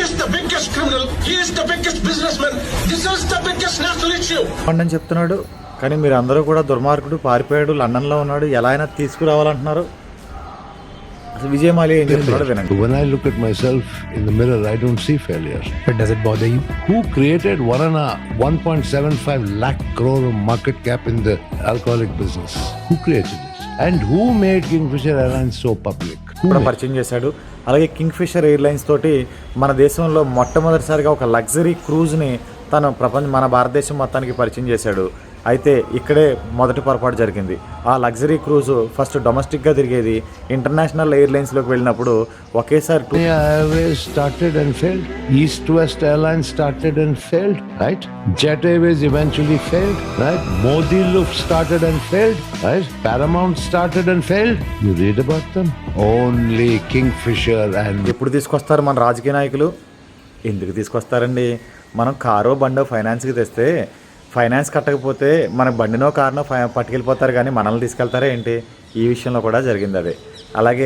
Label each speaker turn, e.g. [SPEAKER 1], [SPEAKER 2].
[SPEAKER 1] is the biggest criminal. He is the biggest businessman. This is the biggest national issue.
[SPEAKER 2] అని చెప్తున్నాడు. కానీ మీరు అందరూ కూడా దుర్మార్గుడు, పారిపోయాడు, లండన్లో ఉన్నాడు, ఎలా అయినా తీసుకురావాలంటున్నారు. అసలు విజయ్ మాల్యా ఏం చెప్తున్నాడో వినండి.
[SPEAKER 3] When I look at myself in the mirror, I don't see failure.
[SPEAKER 4] But does it bother you?
[SPEAKER 3] Who created 1.75 lakh crore market cap in the alcoholic business? Who created it? And who made Kingfisher Airlines so public?
[SPEAKER 2] కూడా పరిచయం చేశాడు. అలాగే king fissure airlines తోటి మన దేశంలో మొట్టమొదటిసారిగా ఒక luxury క్రూజ్ని మన భారతదేశం మొత్తానికి పరిచయం చేశాడు. అయితే ఇక్కడే మొదటి పొరపాటు జరిగింది. ఆ లగ్జరీ క్రూజ్ ఫస్ట్ డొమెస్టిక్గా తిరిగేది. ఇంటర్నేషనల్ ఎయిర్లైన్స్లోకి వెళ్ళినప్పుడు ఒకేసారి
[SPEAKER 3] Airways started and failed. East West Airlines started and failed, right? Jet Airways eventually failed, right? Modi Luft started and failed, right? Paramount started and failed. You read about them? Only Kingfisher and...
[SPEAKER 2] ఎప్పుడు తీసుకొస్తారు మన రాజకీయ నాయకులు? ఎందుకు తీసుకొస్తారండి? మనం కారో బండో ఫైనాన్స్కి తెస్తే finance కట్టకపోతే మన బండినో కారునో పట్టుకెళ్ళిపోతారు, కానీ మనల్ని తీసుకెళ్తారా ఏంటి? ఈ విషయంలో కూడా జరిగింది అదే. అలాగే